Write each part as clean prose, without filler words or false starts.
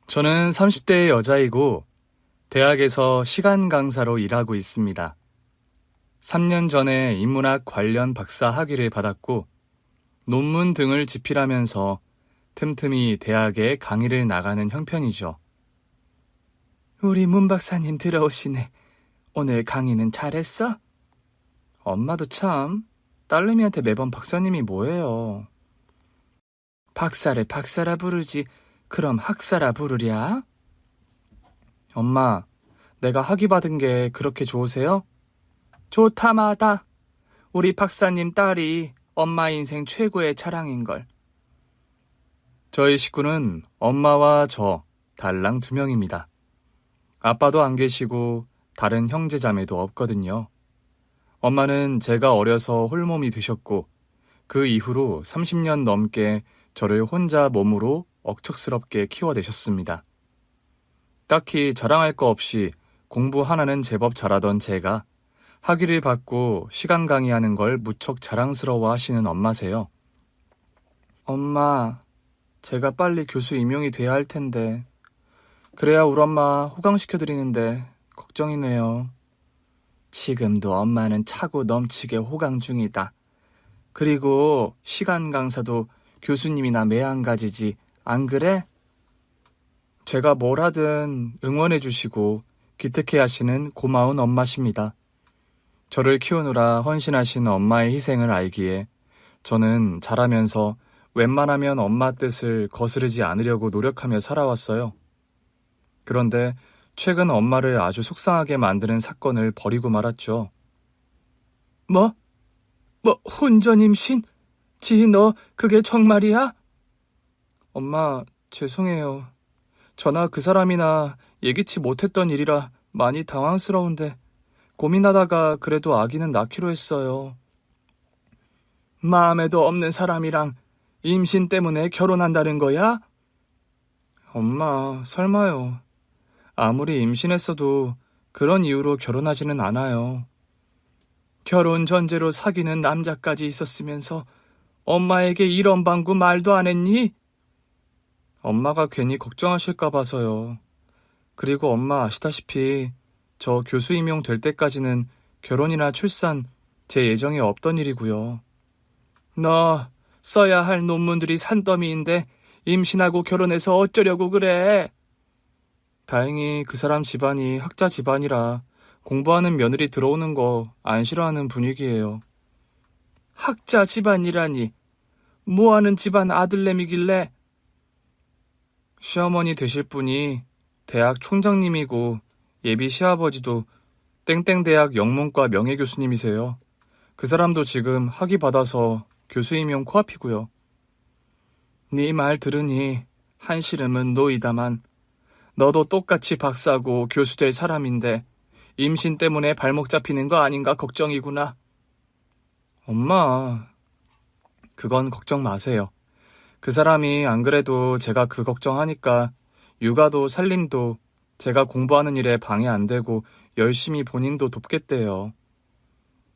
저는 30대의 여자이고 대학에서 시간 강사로 일하고 있습니다. 3년 전에 인문학 관련 박사 학위를 받았고 논문 등을 집필하면서 틈틈이 대학에 강의를 나가는 형편이죠. 우리 문 박사님 들어오시네. 오늘 강의는 잘했어? 엄마도 참, 딸내미한테 매번 박사님이 뭐예요. 박사를 박사라 부르지 그럼 학사라 부르랴? 엄마, 내가 학위 받은 게 그렇게 좋으세요? 좋다마다. 우리 박사님 딸이 엄마 인생 최고의 자랑인걸. 저희 식구는 엄마와 저, 달랑 2명입니다. 아빠도 안 계시고 다른 형제자매도 없거든요. 엄마는 제가 어려서 홀몸이 되셨고 그 이후로 30년 넘게 저를 혼자 몸으로 억척스럽게 키워내셨습니다. 딱히 자랑할 거 없이 공부 하나는 제법 잘하던 제가 학위를 받고 시간 강의하는 걸 무척 자랑스러워 하시는 엄마세요. 엄마, 제가 빨리 교수 임용이 돼야 할 텐데 그래야 우리 엄마 호강시켜드리는데 걱정이네요. 지금도 엄마는 차고 넘치게 호강 중이다. 그리고 시간 강사도 교수님이나 매한가지지 안 그래? 제가 뭘 하든 응원해 주시고 기특해 하시는 고마운 엄마십니다. 저를 키우느라 헌신하신 엄마의 희생을 알기에 저는 자라면서 웬만하면 엄마 뜻을 거스르지 않으려고 노력하며 살아왔어요. 그런데 최근 엄마를 아주 속상하게 만드는 사건을 벌이고 말았죠. 뭐? 혼전 임신? 지희 너 그게 정말이야? 엄마, 죄송해요. 저나 그 사람이나 예기치 못했던 일이라 많이 당황스러운데 고민하다가 그래도 아기는 낳기로 했어요. 마음에도 없는 사람이랑 임신 때문에 결혼한다는 거야? 엄마, 설마요. 아무리 임신했어도 그런 이유로 결혼하지는 않아요. 결혼 전제로 사귀는 남자까지 있었으면서 엄마에게 이런 방구 말도 안 했니? 엄마가 괜히 걱정하실까 봐서요. 그리고 엄마 아시다시피 저 교수 임용 될 때까지는 결혼이나 출산 제 예정에 없던 일이고요. 너 써야 할 논문들이 산더미인데 임신하고 결혼해서 어쩌려고 그래? 다행히 그 사람 집안이 학자 집안이라 공부하는 며느리 들어오는 거 안 싫어하는 분위기예요. 학자 집안이라니 뭐하는 집안 아들내미길래? 시어머니 되실 분이 대학 총장님이고 예비 시아버지도 땡땡대학 영문과 명예교수님이세요. 그 사람도 지금 학위 받아서 교수 임용 코앞이고요. 네 말 들으니 한시름은 놓이다만 너도 똑같이 박사고 교수 될 사람인데 임신 때문에 발목 잡히는 거 아닌가 걱정이구나. 엄마, 그건 걱정 마세요. 그 사람이 안 그래도 제가 그 걱정하니까 육아도 살림도 제가 공부하는 일에 방해 안 되고 열심히 본인도 돕겠대요.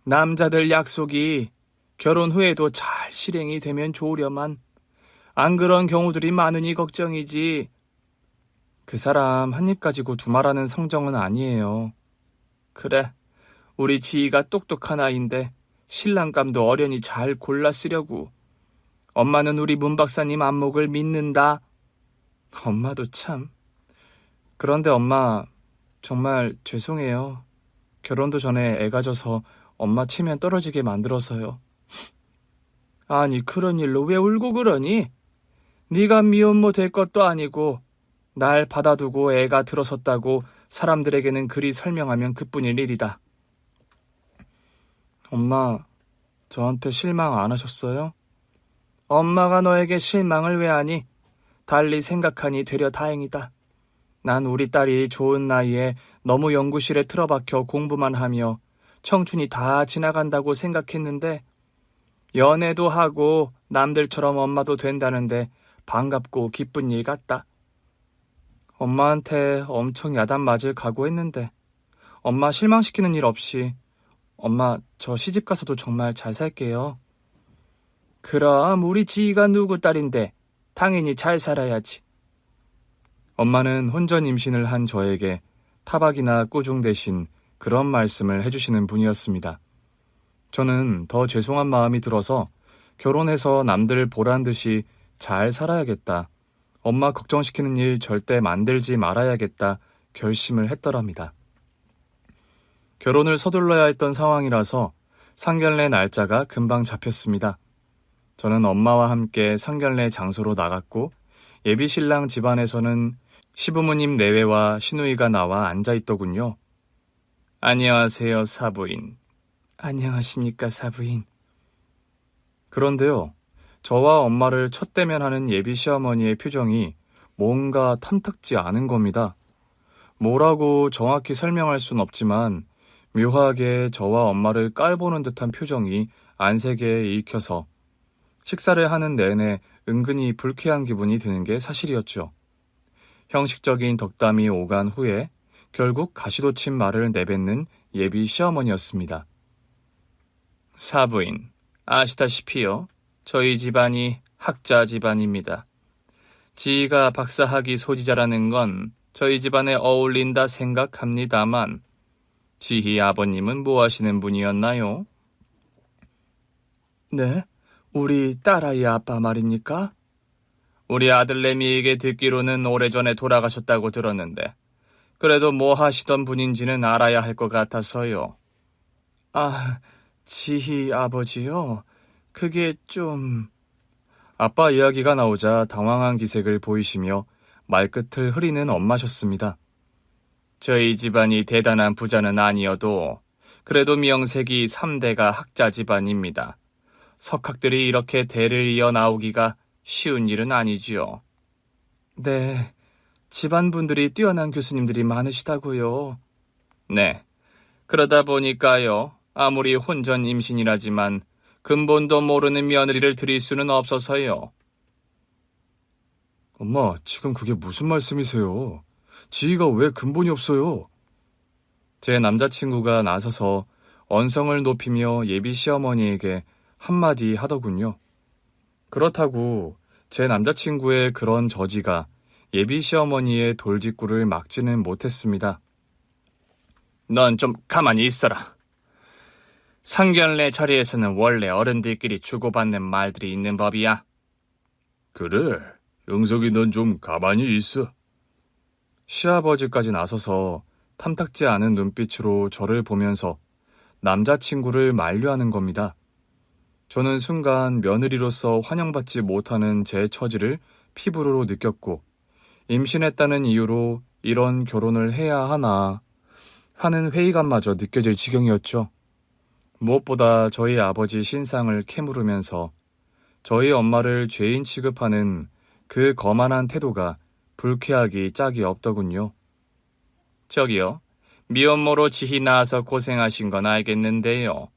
남자들 약속이 결혼 후에도 잘 실행이 되면 좋으려만 안 그런 경우들이 많으니 걱정이지. 그 사람 한 입 가지고 두말하는 성정은 아니에요. 그래, 우리 지희가 똑똑한 아이인데 신랑감도 어련히 잘 골라 쓰려고. 엄마는 우리 문 박사님 안목을 믿는다. 엄마도 참. 그런데 엄마, 정말 죄송해요. 결혼도 전에 애가 져서 엄마 체면 떨어지게 만들어서요. 아니, 그런 일로 왜 울고 그러니? 네가 미혼모 될 것도 아니고 날 받아두고 애가 들어섰다고 사람들에게는 그리 설명하면 그뿐일 일이다. 엄마, 저한테 실망 안 하셨어요? 엄마가 너에게 실망을 왜 하니? 달리 생각하니 되려 다행이다. 난 우리 딸이 좋은 나이에 너무 연구실에 틀어박혀 공부만 하며 청춘이 다 지나간다고 생각했는데 연애도 하고 남들처럼 엄마도 된다는데 반갑고 기쁜 일 같다. 엄마한테 엄청 야단 맞을 각오했는데 엄마 실망시키는 일 없이 엄마 저 시집가서도 정말 잘 살게요. 그럼 우리 지희가 누구 딸인데 당연히 잘 살아야지. 엄마는 혼전 임신을 한 저에게 타박이나 꾸중 대신 그런 말씀을 해주시는 분이었습니다. 저는 더 죄송한 마음이 들어서 결혼해서 남들 보란 듯이 잘 살아야겠다. 엄마 걱정시키는 일 절대 만들지 말아야겠다 결심을 했더랍니다. 결혼을 서둘러야 했던 상황이라서 상견례 날짜가 금방 잡혔습니다. 저는 엄마와 함께 상견례 장소로 나갔고 예비 신랑 집안에서는 시부모님 내외와 시누이가 나와 앉아있더군요. 안녕하세요, 사부인. 안녕하십니까, 사부인. 그런데요, 저와 엄마를 첫 대면하는 예비 시어머니의 표정이 뭔가 탐탁지 않은 겁니다. 뭐라고 정확히 설명할 순 없지만 묘하게 저와 엄마를 깔보는 듯한 표정이 안색에 읽혀서 식사를 하는 내내 은근히 불쾌한 기분이 드는 게 사실이었죠. 형식적인 덕담이 오간 후에 결국 가시돋친 말을 내뱉는 예비 시어머니였습니다. 사부인, 아시다시피요. 저희 집안이 학자 집안입니다. 지희가 박사학위 소지자라는 건 저희 집안에 어울린다 생각합니다만 지희 아버님은 뭐 하시는 분이었나요? 네? 우리 딸아이 아빠 말입니까? 우리 아들내미에게 듣기로는 오래전에 돌아가셨다고 들었는데 그래도 뭐 하시던 분인지는 알아야 할 것 같아서요. 아, 지희 아버지요? 그게 좀... 아빠 이야기가 나오자 당황한 기색을 보이시며 말끝을 흐리는 엄마셨습니다. 저희 집안이 대단한 부자는 아니어도 그래도 명색이 3대가 학자 집안입니다. 석학들이 이렇게 대를 이어 나오기가 쉬운 일은 아니지요. 네, 집안분들이 뛰어난 교수님들이 많으시다고요. 네, 그러다 보니까요. 아무리 혼전 임신이라지만 근본도 모르는 며느리를 드릴 수는 없어서요. 엄마, 지금 그게 무슨 말씀이세요? 지희가 왜 근본이 없어요? 제 남자친구가 나서서 언성을 높이며 예비 시어머니에게 한마디 하더군요. 그렇다고 제 남자친구의 그런 저지가 예비 시어머니의 돌직구를 막지는 못했습니다. 넌 좀 가만히 있어라. 상견례 자리에서는 원래 어른들끼리 주고받는 말들이 있는 법이야. 그래, 영석이 넌 좀 가만히 있어. 시아버지까지 나서서 탐탁지 않은 눈빛으로 저를 보면서 남자친구를 만류하는 겁니다. 저는 순간 며느리로서 환영받지 못하는 제 처지를 피부로 느꼈고 임신했다는 이유로 이런 결혼을 해야 하나 하는 회의감마저 느껴질 지경이었죠. 무엇보다 저희 아버지 신상을 캐물으면서 저희 엄마를 죄인 취급하는 그 거만한 태도가 불쾌하기 짝이 없더군요. 저기요, 미혼모로 지희 낳아서 고생하신 건 알겠는데요.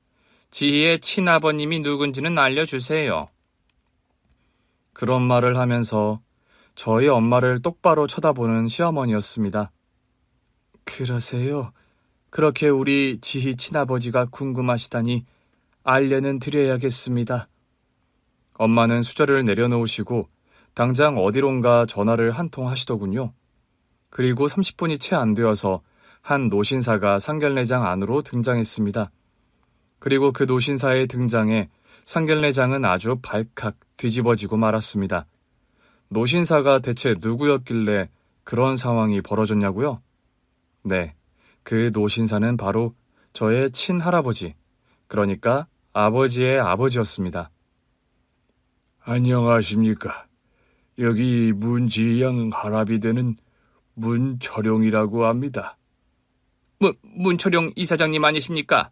지희의 친아버님이 누군지는 알려주세요. 그런 말을 하면서 저희 엄마를 똑바로 쳐다보는 시어머니였습니다. 그러세요? 그렇게 우리 지희 친아버지가 궁금하시다니 알려는 드려야겠습니다. 엄마는 수저를 내려놓으시고 당장 어디론가 전화를 한 통 하시더군요. 그리고 30분이 채 안 되어서 한 노신사가 상견례장 안으로 등장했습니다. 그리고 그 노신사의 등장에 상견례장은 아주 발칵 뒤집어지고 말았습니다. 노신사가 대체 누구였길래 그런 상황이 벌어졌냐고요? 네, 그 노신사는 바로 저의 친할아버지, 그러니까 아버지의 아버지였습니다. 안녕하십니까. 여기 문지양 할아비 되는 문철용이라고 합니다. 문철용 이사장님 아니십니까?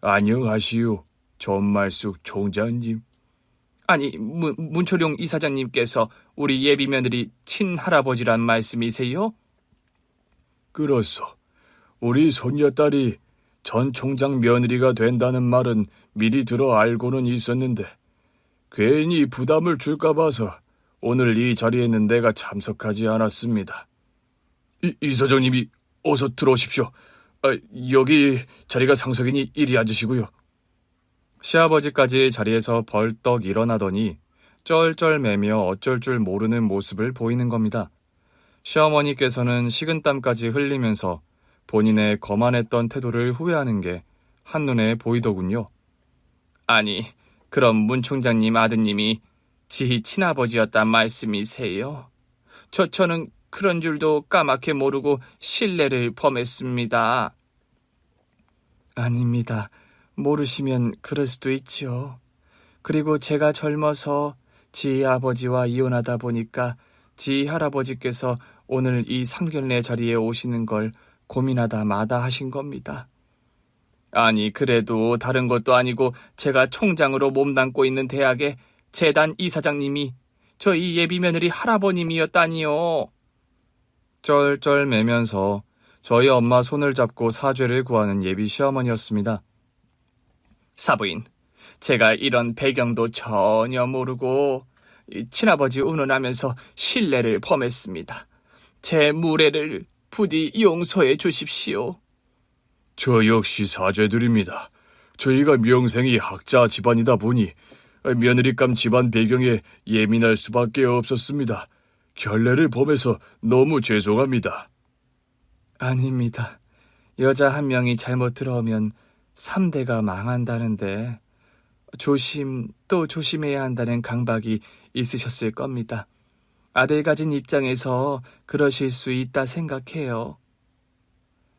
안녕하시오, 전말숙 총장님. 아니, 문철용 이사장님께서 우리 예비며느리 친할아버지란 말씀이세요? 그렇소. 우리 손녀딸이 전 총장 며느리가 된다는 말은 미리 들어 알고는 있었는데 괜히 부담을 줄까 봐서 오늘 이 자리에는 내가 참석하지 않았습니다. 이사장님이 어서 들어오십시오. 여기 자리가 상석이니 이리 앉으시고요. 시아버지까지 자리에서 벌떡 일어나더니 쩔쩔매며 어쩔 줄 모르는 모습을 보이는 겁니다. 시어머니께서는 식은땀까지 흘리면서 본인의 거만했던 태도를 후회하는 게 한눈에 보이더군요. 아니, 그럼 문 총장님 아드님이 지희 친아버지였단 말씀이세요? 저는 그런 줄도 까맣게 모르고 실례를 범했습니다. 아닙니다. 모르시면 그럴 수도 있죠. 그리고 제가 젊어서 지희 아버지와 이혼하다 보니까 지희 할아버지께서 오늘 이 상견례 자리에 오시는 걸 고민하다 마다하신 겁니다. 아니, 그래도 다른 것도 아니고 제가 총장으로 몸담고 있는 대학의 재단 이사장님이 저희 예비 며느리 할아버님이었다니요. 쩔쩔 매면서 저희 엄마 손을 잡고 사죄를 구하는 예비 시어머니였습니다. 사부인, 제가 이런 배경도 전혀 모르고 친아버지 운운하면서 실례를 범했습니다. 제 무례를 부디 용서해 주십시오. 저 역시 사죄드립니다. 저희가 명생이 학자 집안이다 보니 며느리감 집안 배경에 예민할 수밖에 없었습니다. 결례를 범해서 너무 죄송합니다. 아닙니다. 여자 한 명이 잘못 들어오면 3대가 망한다는데 조심 또 조심해야 한다는 강박이 있으셨을 겁니다. 아들 가진 입장에서 그러실 수 있다 생각해요.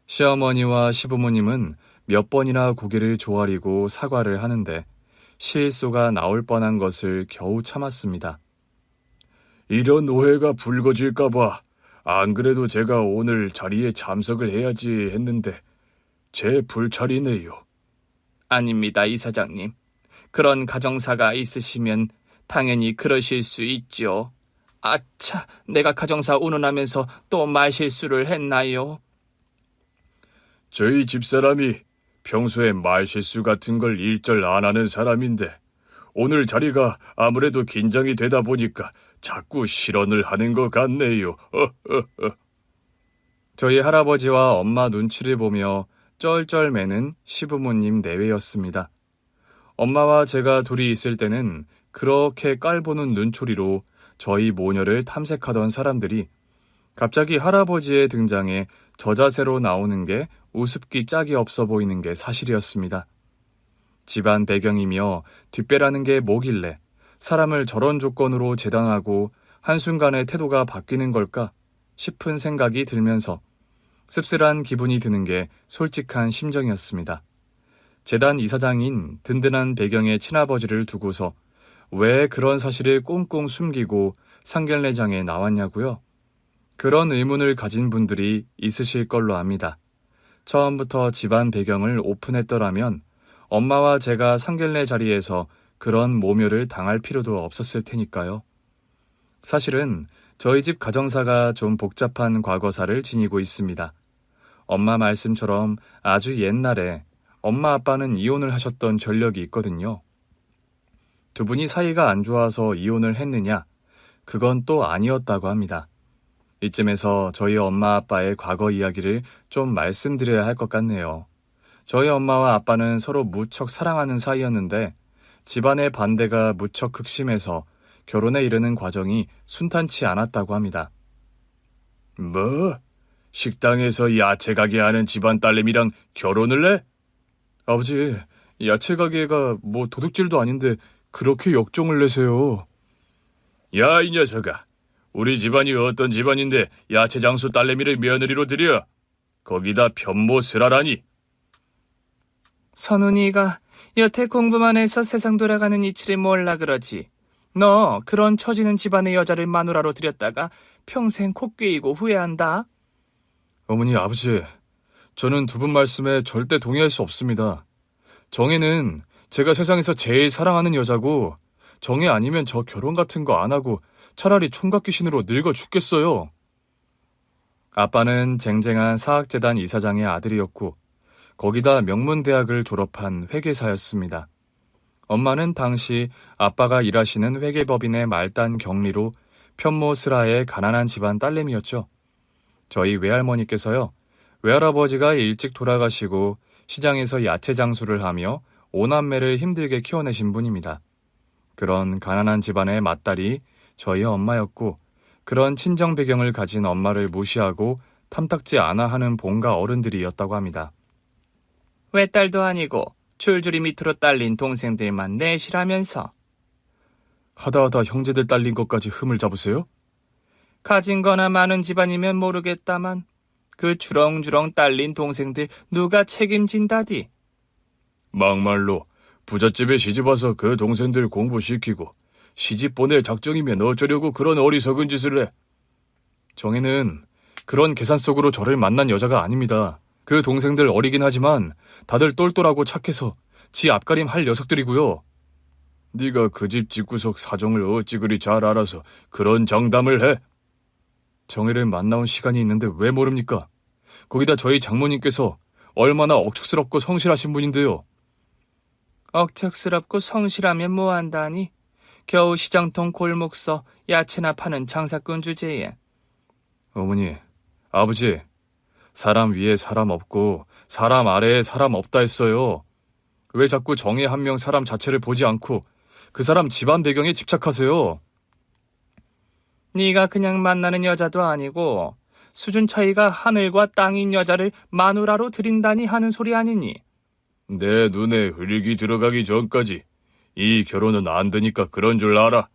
시어머니와 시부모님은 몇 번이나 고개를 조아리고 사과를 하는데 실소가 나올 뻔한 것을 겨우 참았습니다. 이런 오해가 불거질까봐 안 그래도 제가 오늘 자리에 참석을 해야지 했는데 제 불찰이네요. 아닙니다, 이사장님. 그런 가정사가 있으시면 당연히 그러실 수 있죠. 아차, 내가 가정사 운운하면서 또 말실수를 했나요? 저희 집사람이 평소에 말실수 같은 걸 일절 안 하는 사람인데 오늘 자리가 아무래도 긴장이 되다 보니까 자꾸 실언을 하는 것 같네요. 저희 할아버지와 엄마 눈치를 보며 쩔쩔매는 시부모님 내외였습니다. 엄마와 제가 둘이 있을 때는 그렇게 깔보는 눈초리로 저희 모녀를 탐색하던 사람들이 갑자기 할아버지의 등장에 저자세로 나오는 게 우습기 짝이 없어 보이는 게 사실이었습니다. 집안 배경이며 뒷배라는 게 뭐길래 사람을 저런 조건으로 재단하고 한순간에 태도가 바뀌는 걸까 싶은 생각이 들면서 씁쓸한 기분이 드는 게 솔직한 심정이었습니다. 재단 이사장인 든든한 배경의 친아버지를 두고서 왜 그런 사실을 꽁꽁 숨기고 상견례장에 나왔냐고요? 그런 의문을 가진 분들이 있으실 걸로 압니다. 처음부터 집안 배경을 오픈했더라면 엄마와 제가 상견례 자리에서 그런 모멸을 당할 필요도 없었을 테니까요. 사실은 저희 집 가정사가 좀 복잡한 과거사를 지니고 있습니다. 엄마 말씀처럼 아주 옛날에 엄마 아빠는 이혼을 하셨던 전력이 있거든요. 두 분이 사이가 안 좋아서 이혼을 했느냐? 그건 또 아니었다고 합니다. 이쯤에서 저희 엄마 아빠의 과거 이야기를 좀 말씀드려야 할 것 같네요. 저희 엄마와 아빠는 서로 무척 사랑하는 사이였는데 집안의 반대가 무척 극심해서 결혼에 이르는 과정이 순탄치 않았다고 합니다. 뭐? 식당에서 야채 가게 하는 집안 딸내미랑 결혼을 해? 아버지, 야채 가게가 뭐 도둑질도 아닌데 그렇게 역종을 내세요. 야, 이 녀석아. 우리 집안이 어떤 집안인데 야채 장수 딸내미를 며느리로 들여? 거기다 변모스라라니. 선훈이가 여태 공부만 해서 세상 돌아가는 이치를 몰라 그러지. 너 그런 처지는 집안의 여자를 마누라로 들였다가 평생 코 꿰이고 후회한다. 어머니, 아버지, 저는 두 분 말씀에 절대 동의할 수 없습니다. 정혜는 제가 세상에서 제일 사랑하는 여자고 정혜 아니면 저 결혼 같은 거 안 하고 차라리 총각 귀신으로 늙어 죽겠어요. 아빠는 쟁쟁한 사학재단 이사장의 아들이었고 거기다 명문대학을 졸업한 회계사였습니다. 엄마는 당시 아빠가 일하시는 회계법인의 말단 경리로 편모스라의 가난한 집안 딸내미였죠. 저희 외할머니께서요, 외할아버지가 일찍 돌아가시고 시장에서 야채 장수를 하며 5남매를 힘들게 키워내신 분입니다. 그런 가난한 집안의 맏딸이 저희 엄마였고 그런 친정 배경을 가진 엄마를 무시하고 탐탁지 않아 하는 본가 어른들이었다고 합니다. 외딸도 아니고 줄줄이 밑으로 딸린 동생들만 내시라면서. 하다하다 형제들 딸린 것까지 흠을 잡으세요? 가진 거나 많은 집안이면 모르겠다만 그 주렁주렁 딸린 동생들 누가 책임진다디. 막말로 부잣집에 시집와서 그 동생들 공부시키고 시집 보낼 작정이면 어쩌려고 그런 어리석은 짓을 해. 정혜는 그런 계산 속으로 저를 만난 여자가 아닙니다. 그 동생들 어리긴 하지만 다들 똘똘하고 착해서 지 앞가림 할 녀석들이고요. 네가 그 집 집구석 사정을 어찌 그리 잘 알아서 그런 장담을 해? 정혜를 만나온 시간이 있는데 왜 모릅니까? 거기다 저희 장모님께서 얼마나 억척스럽고 성실하신 분인데요. 억척스럽고 성실하면 뭐한다니? 겨우 시장통 골목서 야채나 파는 장사꾼 주제에. 어머니, 아버지, 사람 위에 사람 없고 사람 아래에 사람 없다 했어요. 왜 자꾸 정의 한 명 사람 자체를 보지 않고 그 사람 집안 배경에 집착하세요? 네가 그냥 만나는 여자도 아니고 수준 차이가 하늘과 땅인 여자를 마누라로 들인다니 하는 소리 아니니? 내 눈에 흙이 들어가기 전까지 이 결혼은 안 되니까 그런 줄 알아.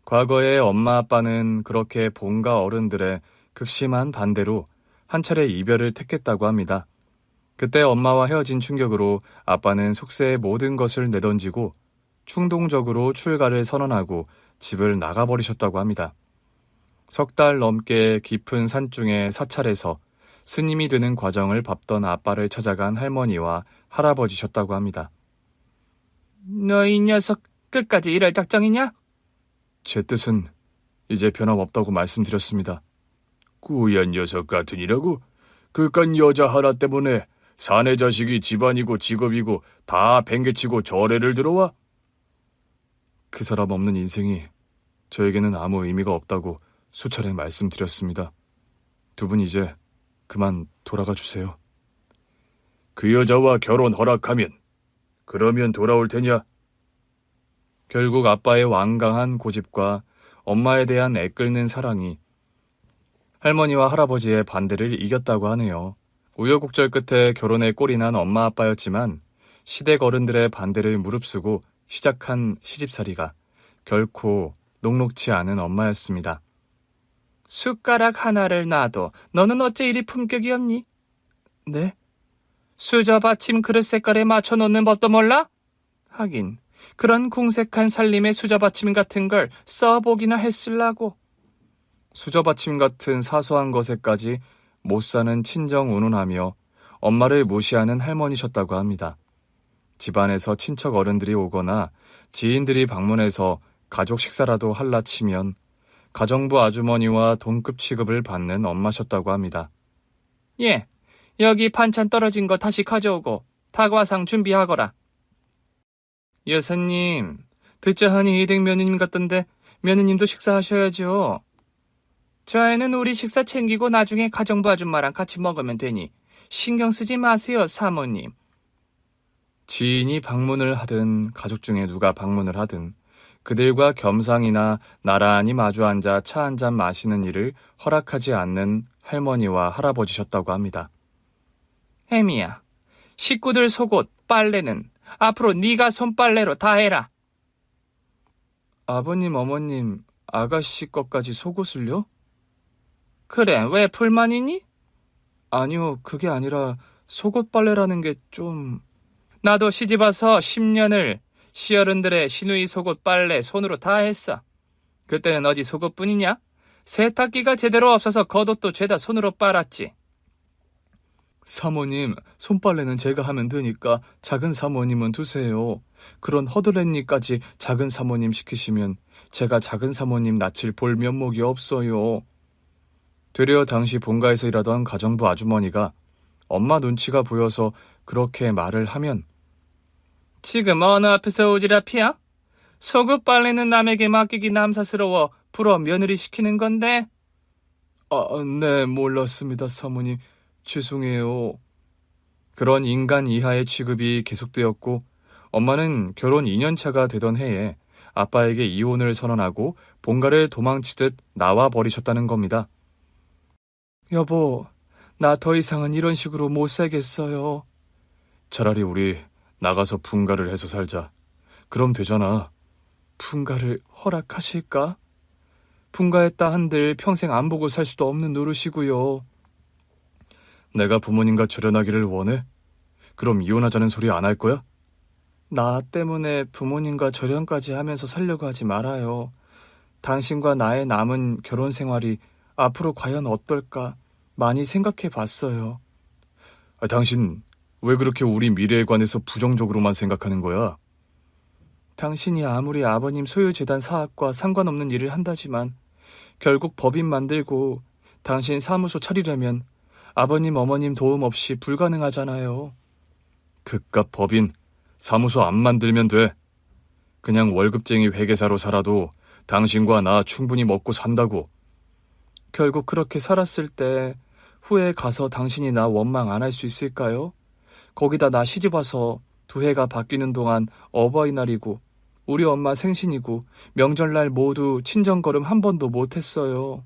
과거에 엄마 아빠는 그렇게 본가 어른들의 극심한 반대로 한 차례 이별을 택했다고 합니다. 그때 엄마와 헤어진 충격으로 아빠는 속세의 모든 것을 내던지고 충동적으로 출가를 선언하고 집을 나가버리셨다고 합니다. 석 달 넘게 깊은 산중의 사찰에서 스님이 되는 과정을 밟던 아빠를 찾아간 할머니와 할아버지셨다고 합니다. 너 이 녀석 끝까지 이럴 작정이냐? 제 뜻은 이제 변함없다고 말씀드렸습니다. 꾸얀 녀석 같으니라고? 그깟 여자 하나 때문에 사내 자식이 집안이고 직업이고 다 뱅개치고 절에를 들어와? 그 사람 없는 인생이 저에게는 아무 의미가 없다고 수차례 말씀드렸습니다. 두 분 이제 그만 돌아가 주세요. 그 여자와 결혼 허락하면 그러면 돌아올 테냐? 결국 아빠의 완강한 고집과 엄마에 대한 애끓는 사랑이 할머니와 할아버지의 반대를 이겼다고 하네요. 우여곡절 끝에 결혼에 꼴이 난 엄마 아빠였지만 시댁 어른들의 반대를 무릅쓰고 시작한 시집살이가 결코 녹록치 않은 엄마였습니다. 숟가락 하나를 놔도 너는 어째 이리 품격이 없니? 네? 수저 받침 그릇 색깔에 맞춰 놓는 법도 몰라? 하긴 그런 궁색한 살림의 수저 받침 같은 걸 써보기나 했을라고. 수저 받침 같은 사소한 것에까지 못 사는 친정 운운하며 엄마를 무시하는 할머니셨다고 합니다. 집안에서 친척 어른들이 오거나 지인들이 방문해서 가족 식사라도 할라 치면 가정부 아주머니와 동급 취급을 받는 엄마셨다고 합니다. 예, 여기 반찬 떨어진 거 다시 가져오고 다과상 준비하거라. 여사님, 듣자 하니 이댁 며느님 같던데 며느님도 식사하셔야죠. 저 애는 우리 식사 챙기고 나중에 가정부 아줌마랑 같이 먹으면 되니 신경 쓰지 마세요, 사모님. 지인이 방문을 하든 가족 중에 누가 방문을 하든 그들과 겸상이나 나란히 마주 앉아 차 한잔 마시는 일을 허락하지 않는 할머니와 할아버지셨다고 합니다. 혜미야, 식구들 속옷, 빨래는 앞으로 네가 손빨래로 다 해라. 아버님, 어머님, 아가씨 것까지 속옷을요? 그래, 왜 불만이니? 아니요, 그게 아니라 속옷 빨래라는 게 좀... 나도 시집와서 10년을 시어른들의 시누이 속옷 빨래 손으로 다 했어. 그때는 어디 속옷뿐이냐? 세탁기가 제대로 없어서 겉옷도 죄다 손으로 빨았지. 사모님, 손빨래는 제가 하면 되니까 작은 사모님은 두세요. 그런 허드렛 일까지 작은 사모님 시키시면 제가 작은 사모님 낯을 볼 면목이 없어요. 되려 당시 본가에서 일하던 가정부 아주머니가 엄마 눈치가 보여서 그렇게 말을 하면 지금 어느 앞에서 오지랖이야? 속옷 빨래는 남에게 맡기기 남사스러워 불어 며느리 시키는 건데? 네, 몰랐습니다, 사모님. 죄송해요. 그런 인간 이하의 취급이 계속되었고 엄마는 결혼 2년 차가 되던 해에 아빠에게 이혼을 선언하고 본가를 도망치듯 나와 버리셨다는 겁니다. 여보, 나 더 이상은 이런 식으로 못 살겠어요. 차라리 우리 나가서 분가를 해서 살자. 그럼 되잖아. 분가를 허락하실까? 분가했다 한들 평생 안 보고 살 수도 없는 노릇이고요. 내가 부모님과 절연하기를 원해? 그럼 이혼하자는 소리 안 할 거야? 나 때문에 부모님과 절연까지 하면서 살려고 하지 말아요. 당신과 나의 남은 결혼 생활이 앞으로 과연 어떨까 많이 생각해 봤어요. 당신 왜 그렇게 우리 미래에 관해서 부정적으로만 생각하는 거야? 당신이 아무리 아버님 소유 재단 사업과 상관없는 일을 한다지만 결국 법인 만들고 당신 사무소 차리려면 아버님 어머님 도움 없이 불가능하잖아요. 그깟 법인 사무소 안 만들면 돼. 그냥 월급쟁이 회계사로 살아도 당신과 나 충분히 먹고 산다고. 결국 그렇게 살았을 때 후에 가서 당신이 나 원망 안 할 수 있을까요? 거기다 나 시집 와서 두 해가 바뀌는 동안 어버이날이고 우리 엄마 생신이고 명절날 모두 친정걸음 한 번도 못했어요.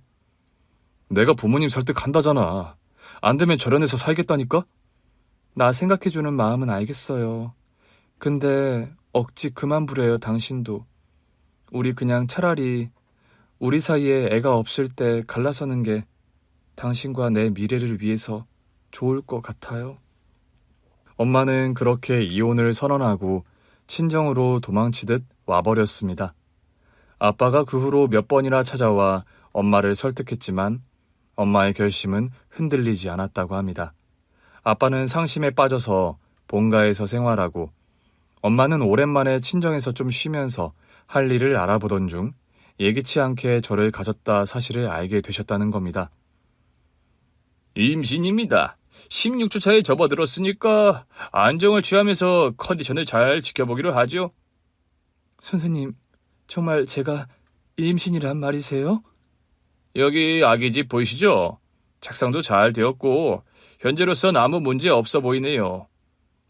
내가 부모님 설득한다잖아. 안 되면 절연해서 살겠다니까? 나 생각해주는 마음은 알겠어요. 근데 억지 그만 부려요, 당신도. 우리 그냥 차라리 우리 사이에 애가 없을 때 갈라서는 게 당신과 내 미래를 위해서 좋을 것 같아요. 엄마는 그렇게 이혼을 선언하고 친정으로 도망치듯 와버렸습니다. 아빠가 그 후로 몇 번이나 찾아와 엄마를 설득했지만 엄마의 결심은 흔들리지 않았다고 합니다. 아빠는 상심에 빠져서 본가에서 생활하고 엄마는 오랜만에 친정에서 좀 쉬면서 할 일을 알아보던 중 예기치 않게 저를 가졌다 사실을 알게 되셨다는 겁니다. 임신입니다. 16주 차에 접어들었으니까 안정을 취하면서 컨디션을 잘 지켜보기로 하죠. 선생님, 정말 제가 임신이란 말이세요? 여기 아기 집 보이시죠? 착상도 잘 되었고 현재로선 아무 문제 없어 보이네요.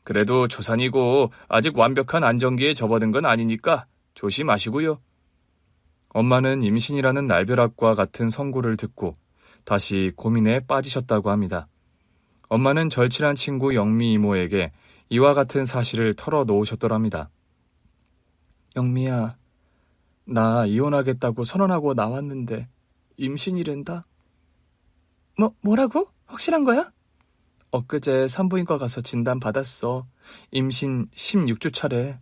그래도 초산이고 아직 완벽한 안정기에 접어든 건 아니니까 조심하시고요. 엄마는 임신이라는 날벼락과 같은 선고를 듣고 다시 고민에 빠지셨다고 합니다. 엄마는 절친한 친구 영미 이모에게 이와 같은 사실을 털어놓으셨더랍니다. 영미야, 나 이혼하겠다고 선언하고 나왔는데 임신이란다. 뭐라고? 확실한 거야? 엊그제 산부인과 가서 진단 받았어. 임신 16주 차래.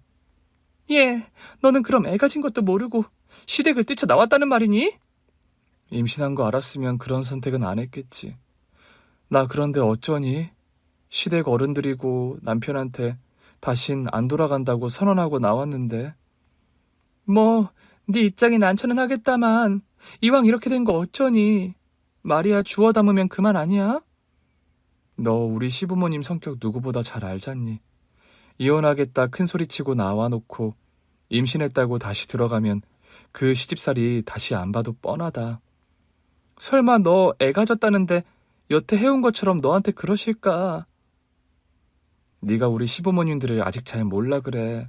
예, 너는 그럼 애 가진 것도 모르고 시댁을 뛰쳐나왔다는 말이니? 임신한 거 알았으면 그런 선택은 안 했겠지. 나 그런데 어쩌니? 시댁 어른들이고 남편한테 다신 안 돌아간다고 선언하고 나왔는데. 네 입장이 난처는 하겠다만 이왕 이렇게 된 거 어쩌니? 말이야 주워 담으면 그만 아니야? 너 우리 시부모님 성격 누구보다 잘 알잖니. 이혼하겠다 큰소리치고 나와놓고 임신했다고 다시 들어가면 그 시집살이 다시 안 봐도 뻔하다. 설마 너 애 가졌다는데 여태 해온 것처럼 너한테 그러실까? 네가 우리 시부모님들을 아직 잘 몰라 그래.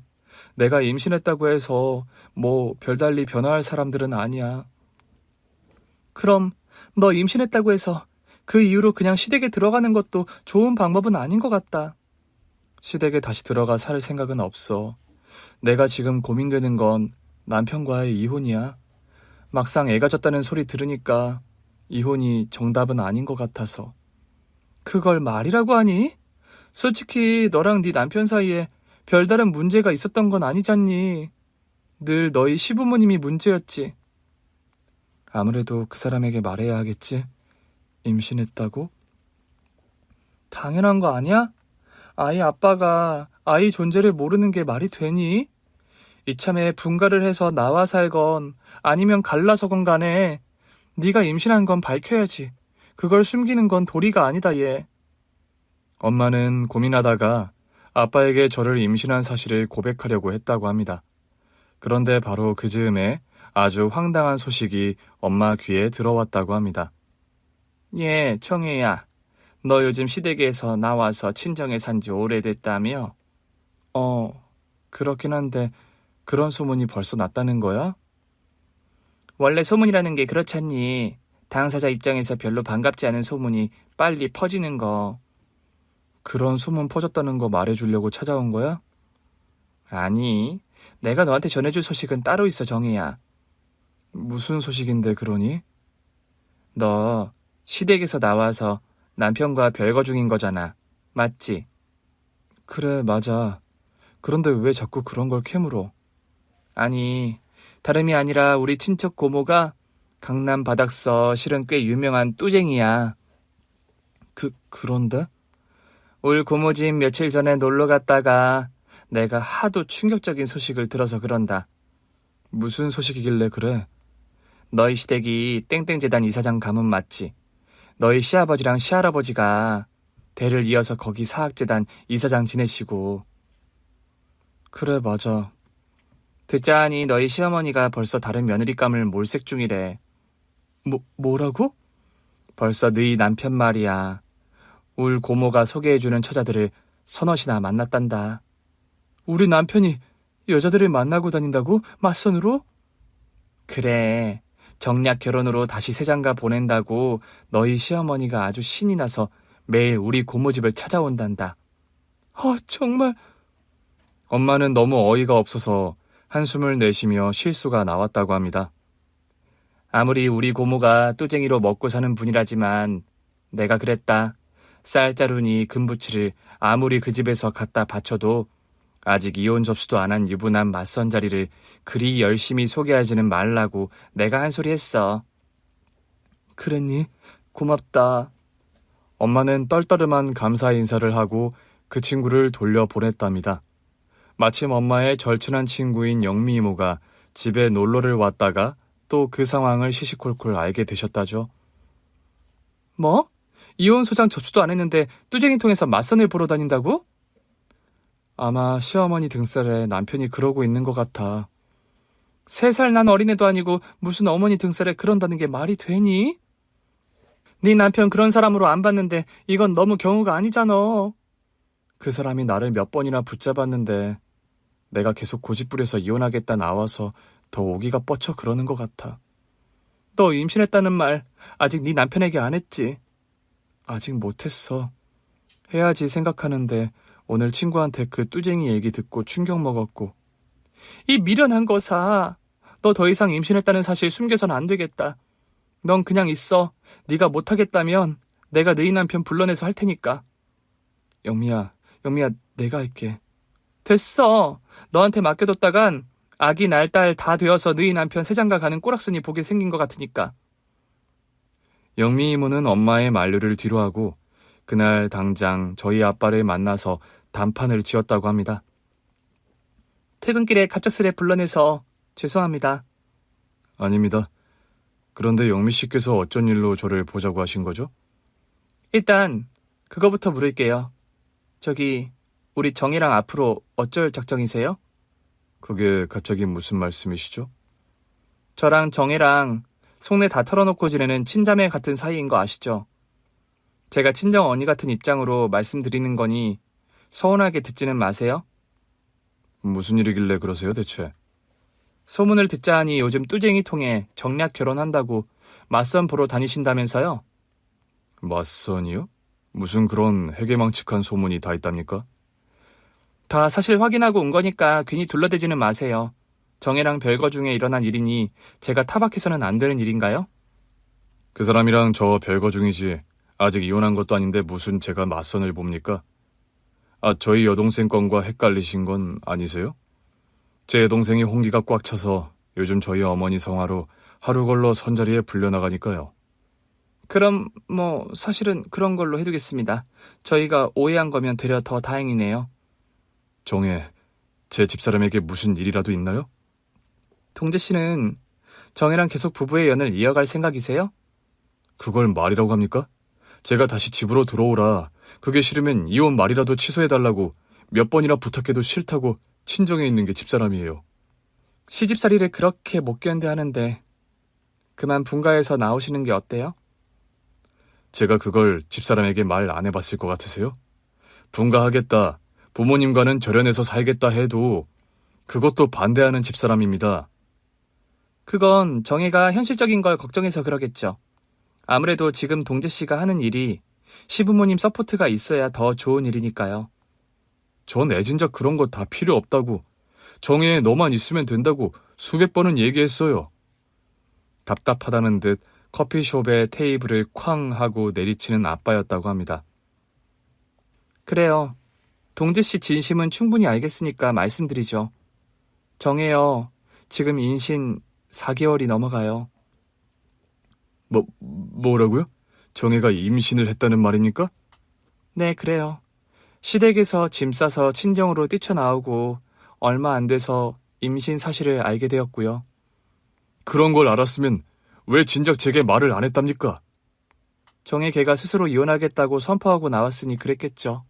내가 임신했다고 해서 별달리 변화할 사람들은 아니야. 그럼 너 임신했다고 해서 그 이후로 그냥 시댁에 들어가는 것도 좋은 방법은 아닌 것 같다. 시댁에 다시 들어가 살 생각은 없어. 내가 지금 고민되는 건 남편과의 이혼이야. 막상 애 가졌다는 소리 들으니까 이혼이 정답은 아닌 것 같아서. 그걸 말이라고 하니? 솔직히 너랑 네 남편 사이에 별다른 문제가 있었던 건 아니잖니. 늘 너희 시부모님이 문제였지. 아무래도 그 사람에게 말해야 하겠지. 임신했다고? 당연한 거 아니야? 아이 아빠가 아이 존재를 모르는 게 말이 되니? 이참에 분가를 해서 나와 살건 아니면 갈라서건 간에 네가 임신한 건 밝혀야지. 그걸 숨기는 건 도리가 아니다 얘. 엄마는 고민하다가 아빠에게 저를 임신한 사실을 고백하려고 했다고 합니다. 그런데 바로 그 즈음에 아주 황당한 소식이 엄마 귀에 들어왔다고 합니다. 예, 청혜야. 너 요즘 시댁에서 나와서 친정에 산지 오래됐다며? 그렇긴 한데 그런 소문이 벌써 났다는 거야? 원래 소문이라는 게 그렇잖니. 당사자 입장에서 별로 반갑지 않은 소문이 빨리 퍼지는 거. 그런 소문 퍼졌다는 거 말해주려고 찾아온 거야? 아니, 내가 너한테 전해줄 소식은 따로 있어, 정혜야. 무슨 소식인데 그러니? 너 시댁에서 나와서 남편과 별거 중인 거잖아. 맞지? 그래, 맞아. 그런데 왜 자꾸 그런 걸 캐물어? 아니, 다름이 아니라 우리 친척 고모가 강남 바닥서 실은 꽤 유명한 뚜쟁이야. 그런데? 올 고모 집 며칠 전에 놀러 갔다가 내가 하도 충격적인 소식을 들어서 그런다. 무슨 소식이길래 그래? 너희 시댁이 땡땡재단 이사장 가문 맞지? 너희 시아버지랑 시할아버지가 대를 이어서 거기 사학재단 이사장 지내시고. 그래, 맞아. 듣자하니 너희 시어머니가 벌써 다른 며느리감을 몰색 중이래. 뭐라고? 벌써 너희 남편 말이야. 울 고모가 소개해주는 처자들을 서너시나 만났단다. 우리 남편이 여자들을 만나고 다닌다고? 맞선으로? 그래. 정략 결혼으로 다시 새장가 보낸다고 너희 시어머니가 아주 신이 나서 매일 우리 고모 집을 찾아온단다. 정말. 엄마는 너무 어이가 없어서 한숨을 내쉬며 실수가 나왔다고 합니다. 아무리 우리 고모가 뚜쟁이로 먹고 사는 분이라지만 내가 그랬다. 쌀자루니 금부치를 아무리 그 집에서 갖다 바쳐도 아직 이혼 접수도 안 한 유부남 맞선 자리를 그리 열심히 소개하지는 말라고 내가 한 소리 했어. 그랬니? 고맙다. 엄마는 떨떠름한 감사 인사를 하고 그 친구를 돌려보냈답니다. 마침 엄마의 절친한 친구인 영미 이모가 집에 놀러를 왔다가 또 그 상황을 시시콜콜 알게 되셨다죠. 뭐? 이혼 소장 접수도 안 했는데 뚜쟁이 통해서 맞선을 보러 다닌다고? 아마 시어머니 등살에 남편이 그러고 있는 것 같아. 3살 난 어린애도 아니고 무슨 어머니 등살에 그런다는 게 말이 되니? 네 남편 그런 사람으로 안 봤는데 이건 너무 경우가 아니잖아. 그 사람이 나를 몇 번이나 붙잡았는데 내가 계속 고집부려서 이혼하겠다 나와서 더 오기가 뻗쳐 그러는 것 같아. 너 임신했다는 말 아직 네 남편에게 안 했지? 아직 못했어. 해야지 생각하는데 오늘 친구한테 그 뚜쟁이 얘기 듣고 충격 먹었고. 이 미련한 거사. 너 더 이상 임신했다는 사실 숨겨서는 안 되겠다. 넌 그냥 있어. 네가 못하겠다면 내가 너희 남편 불러내서 할 테니까. 영미야, 내가 할게. 됐어. 너한테 맡겨뒀다간 아기 날 딸 다 되어서 너희 남편 새장가 가는 꼬락선이 보게 생긴 것 같으니까. 영미 이모는 엄마의 만류를 뒤로하고 그날 당장 저희 아빠를 만나서 단판을 지었다고 합니다. 퇴근길에 갑작스레 불러내서 죄송합니다. 아닙니다. 그런데 영미 씨께서 어쩐 일로 저를 보자고 하신 거죠? 일단 그거부터 물을게요. 저기 우리 정이랑 앞으로 어쩔 작정이세요? 그게 갑자기 무슨 말씀이시죠? 저랑 정이랑 속내 다 털어놓고 지내는 친자매 같은 사이인 거 아시죠? 제가 친정 언니 같은 입장으로 말씀드리는 거니 서운하게 듣지는 마세요. 무슨 일이길래 그러세요 대체? 소문을 듣자 하니 요즘 뚜쟁이 통해 정략 결혼한다고 맞선 보러 다니신다면서요? 맞선이요? 무슨 그런 해괴망측한 소문이 다 있답니까? 다 사실 확인하고 온 거니까 괜히 둘러대지는 마세요. 정혜랑 별거 중에 일어난 일이니 제가 타박해서는 안 되는 일인가요? 그 사람이랑 저 별거 중이지 아직 이혼한 것도 아닌데 무슨 제가 맞선을 봅니까? 저희 여동생 건과 헷갈리신 건 아니세요? 제 여동생이 홍기가 꽉 차서 요즘 저희 어머니 성화로 하루 걸러 선자리에 불려나가니까요. 그럼 사실은 그런 걸로 해두겠습니다. 저희가 오해한 거면 되려 더 다행이네요. 정혜, 제 집사람에게 무슨 일이라도 있나요? 동재 씨는 정혜랑 계속 부부의 연을 이어갈 생각이세요? 그걸 말이라고 합니까? 제가 다시 집으로 들어오라. 그게 싫으면 이혼 말이라도 취소해달라고 몇 번이나 부탁해도 싫다고 친정에 있는 게 집사람이에요. 시집살이를 그렇게 못 견뎌하는데 그만 분가해서 나오시는 게 어때요? 제가 그걸 집사람에게 말 안 해봤을 것 같으세요? 분가하겠다, 부모님과는 절연해서 살겠다 해도 그것도 반대하는 집사람입니다. 그건 정혜가 현실적인 걸 걱정해서 그러겠죠. 아무래도 지금 동재 씨가 하는 일이 시부모님 서포트가 있어야 더 좋은 일이니까요. 전 애진작 그런 거 다 필요 없다고. 정혜에 너만 있으면 된다고 수백 번은 얘기했어요. 답답하다는 듯 커피숍의 테이블을 쾅 하고 내리치는 아빠였다고 합니다. 그래요. 동재 씨 진심은 충분히 알겠으니까 말씀드리죠. 정혜요. 지금 임신 4개월이 넘어가요. 뭐라고요? 정혜가 임신을 했다는 말입니까? 네, 그래요. 시댁에서 짐 싸서 친정으로 뛰쳐나오고 얼마 안 돼서 임신 사실을 알게 되었고요. 그런 걸 알았으면 왜 진작 제게 말을 안 했답니까? 정혜 걔가 스스로 이혼하겠다고 선포하고 나왔으니 그랬겠죠.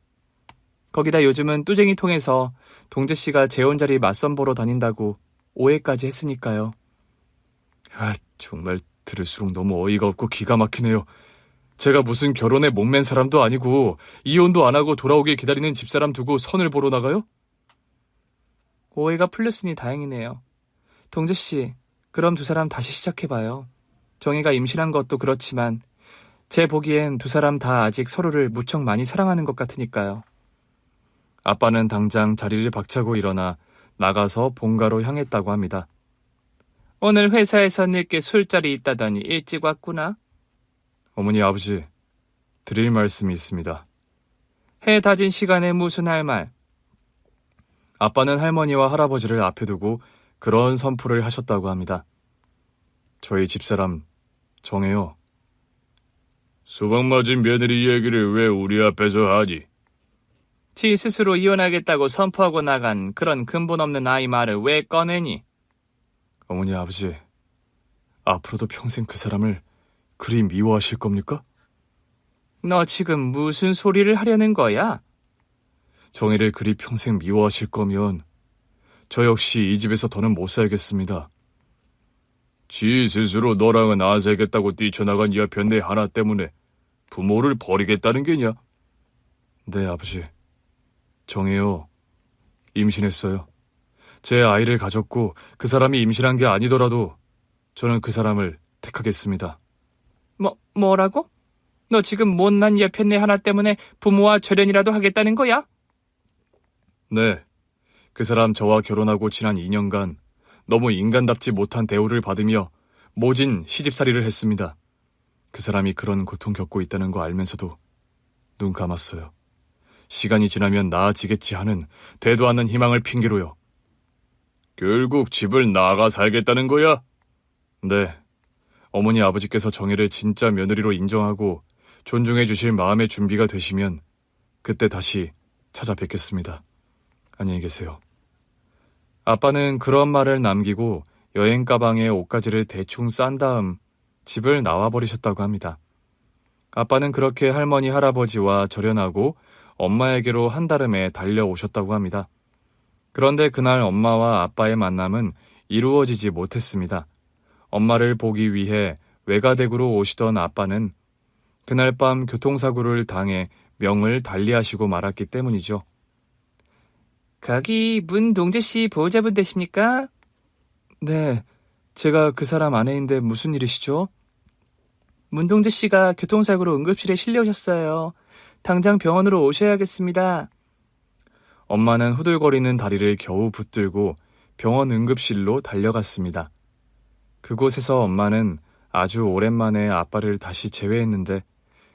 거기다 요즘은 뚜쟁이 통해서 동재 씨가 재혼 자리 맞선 보러 다닌다고 오해까지 했으니까요. 정말 들을수록 너무 어이가 없고 기가 막히네요. 제가 무슨 결혼에 목맨 사람도 아니고 이혼도 안 하고 돌아오길 기다리는 집사람 두고 선을 보러 나가요? 오해가 풀렸으니 다행이네요. 동재 씨, 그럼 두 사람 다시 시작해봐요. 정혜가 임신한 것도 그렇지만 제 보기엔 두 사람 다 아직 서로를 무척 많이 사랑하는 것 같으니까요. 아빠는 당장 자리를 박차고 일어나 나가서 본가로 향했다고 합니다. 오늘 회사에서 늦게 술자리 있다더니 일찍 왔구나. 어머니, 아버지, 드릴 말씀이 있습니다. 해 다진 시간에 무슨 할 말? 아빠는 할머니와 할아버지를 앞에 두고 그런 선포를 하셨다고 합니다. 저희 집사람 정혜요. 수박 맞은 며느리 얘기를 왜 우리 앞에서 하지? 지 스스로 이혼하겠다고 선포하고 나간 그런 근본 없는 아이 말을 왜 꺼내니? 어머니, 아버지, 앞으로도 평생 그 사람을 그리 미워하실 겁니까? 너 지금 무슨 소리를 하려는 거야? 정혜를 그리 평생 미워하실 거면 저 역시 이 집에서 더는 못 살겠습니다. 지 스스로 너랑은 안 살겠다고 뛰쳐나간 여편네 하나 때문에 부모를 버리겠다는 게냐? 네, 아버지. 정혜요. 임신했어요. 제 아이를 가졌고 그 사람이 임신한 게 아니더라도 저는 그 사람을 택하겠습니다. 뭐라고? 너 지금 못난 여편네 하나 때문에 부모와 절연이라도 하겠다는 거야? 네. 그 사람 저와 결혼하고 지난 2년간 너무 인간답지 못한 대우를 받으며 모진 시집살이를 했습니다. 그 사람이 그런 고통 겪고 있다는 거 알면서도 눈 감았어요. 시간이 지나면 나아지겠지 하는 되도 않는 희망을 핑계로요. 결국 집을 나가 살겠다는 거야? 네. 어머니 아버지께서 정혜를 진짜 며느리로 인정하고 존중해 주실 마음의 준비가 되시면 그때 다시 찾아뵙겠습니다. 안녕히 계세요. 아빠는 그런 말을 남기고 여행 가방에 옷가지를 대충 싼 다음 집을 나와버리셨다고 합니다. 아빠는 그렇게 할머니 할아버지와 절연하고 엄마에게로 한달음에 달려오셨다고 합니다. 그런데 그날 엄마와 아빠의 만남은 이루어지지 못했습니다. 엄마를 보기 위해 외가댁으로 오시던 아빠는 그날 밤 교통사고를 당해 명을 달리하시고 말았기 때문이죠. 거기 문동재 씨 보호자분 되십니까? 네, 제가 그 사람 아내인데 무슨 일이시죠? 문동재 씨가 교통사고로 응급실에 실려오셨어요. 당장 병원으로 오셔야겠습니다. 엄마는 후들거리는 다리를 겨우 붙들고 병원 응급실로 달려갔습니다. 그곳에서 엄마는 아주 오랜만에 아빠를 다시 재회했는데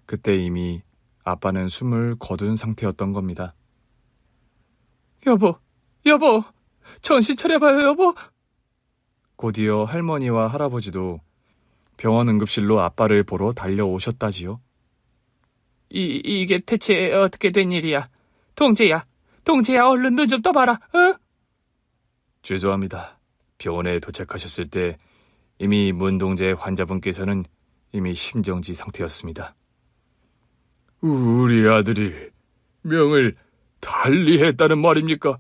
그때 이미 아빠는 숨을 거둔 상태였던 겁니다. 여보, 정신 차려봐요, 여보. 곧이어 할머니와 할아버지도 병원 응급실로 아빠를 보러 달려오셨다지요. 이게 대체 어떻게 된 일이야? 동재야, 얼른 눈 좀 떠봐라, 어? 죄송합니다. 병원에 도착하셨을 때 이미 문동재 환자분께서는 이미 심정지 상태였습니다. 우리 아들이 명을 달리했다는 말입니까?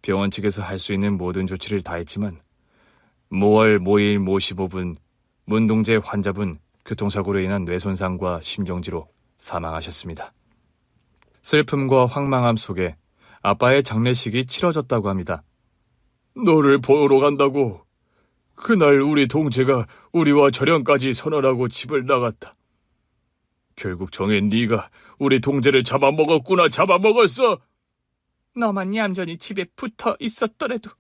병원 측에서 할 수 있는 모든 조치를 다했지만 모월 모일 모 15분 문동재 환자분 교통사고로 인한 뇌손상과 심정지로 사망하셨습니다. 슬픔과 황망함 속에 아빠의 장례식이 치러졌다고 합니다. 너를 보러 간다고? 그날 우리 동재가 우리와 절연까지 선언하고 집을 나갔다. 결국 정혜 네가 우리 동재를 잡아먹었구나. 잡아먹었어. 너만 얌전히 집에 붙어 있었더라도,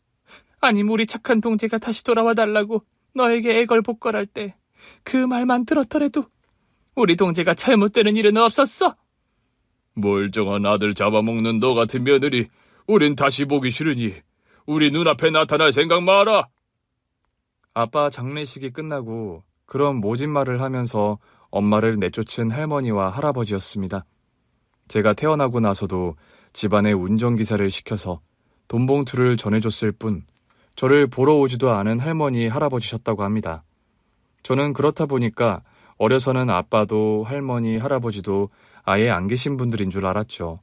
아님 우리 착한 동재가 다시 돌아와 달라고 너에게 애걸복걸할 때 그 말만 들었더라도 우리 동재가 잘못되는 일은 없었어. 멀쩡한 아들 잡아먹는 너 같은 며느리 우린 다시 보기 싫으니 우리 눈앞에 나타날 생각 마라. 아빠 장례식이 끝나고 그런 모진 말을 하면서 엄마를 내쫓은 할머니와 할아버지였습니다. 제가 태어나고 나서도 집안에 운전기사를 시켜서 돈봉투를 전해줬을 뿐 저를 보러 오지도 않은 할머니, 할아버지셨다고 합니다. 저는 그렇다 보니까 어려서는 아빠도 할머니, 할아버지도 아예 안 계신 분들인 줄 알았죠.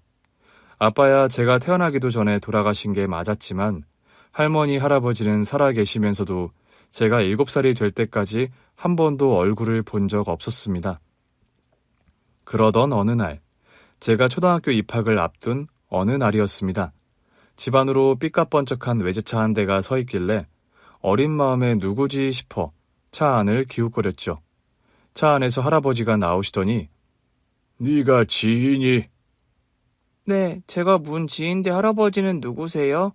아빠야 제가 태어나기도 전에 돌아가신 게 맞았지만 할머니, 할아버지는 살아 계시면서도 제가 7살이 될 때까지 한 번도 얼굴을 본 적 없었습니다. 그러던 어느 날, 제가 초등학교 입학을 앞둔 어느 날이었습니다. 집 안으로 삐까뻔쩍한 외제차 한 대가 서 있길래 어린 마음에 누구지 싶어 차 안을 기웃거렸죠. 차 안에서 할아버지가 나오시더니 네가 지인이? 네, 제가 문 지인데 할아버지는 누구세요?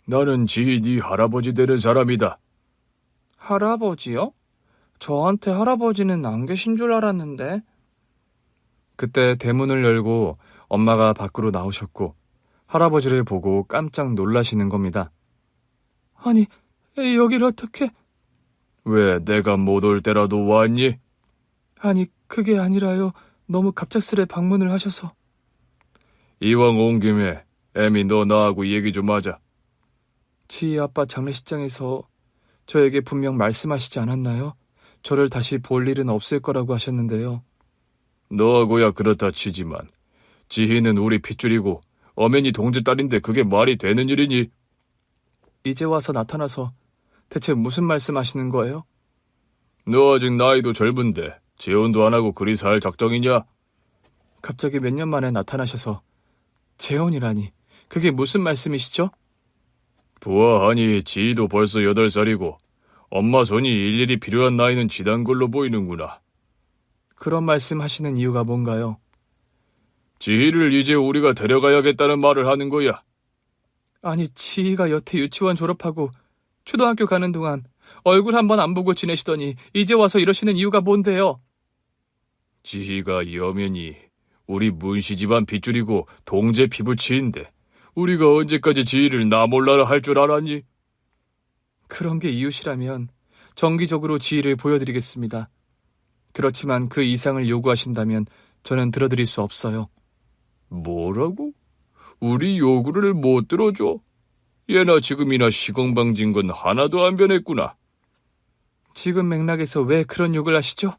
나는 지인이 할아버지 되는 사람이다. 할아버지요? 저한테 할아버지는 안 계신 줄 알았는데. 그때 대문을 열고 엄마가 밖으로 나오셨고 할아버지를 보고 깜짝 놀라시는 겁니다. 아니, 여길 어떻게? 왜 내가 못 올 때라도 왔니? 아니, 그게 아니라요. 너무 갑작스레 방문을 하셔서. 이왕 온 김에 애미 너 나하고 얘기 좀 하자. 지희 아빠 장례식장에서 저에게 분명 말씀하시지 않았나요? 저를 다시 볼 일은 없을 거라고 하셨는데요. 너하고야 그렇다 치지만 지희는 우리 핏줄이고 엄연히 동지 딸인데 그게 말이 되는 일이니? 이제 와서 나타나서 대체 무슨 말씀하시는 거예요? 너 아직 나이도 젊은데 재혼도 안 하고 그리 살 작정이냐? 갑자기 몇 년 만에 나타나셔서 재혼이라니, 그게 무슨 말씀이시죠? 보아하니 지희도 벌써 8살이고 엄마 손이 일일이 필요한 나이는 지난 걸로 보이는구나. 그런 말씀 하시는 이유가 뭔가요? 지희를 이제 우리가 데려가야겠다는 말을 하는 거야. 아니, 지희가 여태 유치원 졸업하고 초등학교 가는 동안 얼굴 한 번 안 보고 지내시더니 이제 와서 이러시는 이유가 뭔데요? 지희가 여면이 우리 문씨 집안 핏줄이고 동제 피부치인데 우리가 언제까지 지희를 나 몰라라 할 줄 알았니? 그런 게 이유시라면 정기적으로 지희를 보여드리겠습니다. 그렇지만 그 이상을 요구하신다면 저는 들어드릴 수 없어요. 뭐라고? 우리 요구를 못 들어줘? 예나 지금이나 시건방진 건 하나도 안 변했구나. 지금 맥락에서 왜 그런 욕을 하시죠?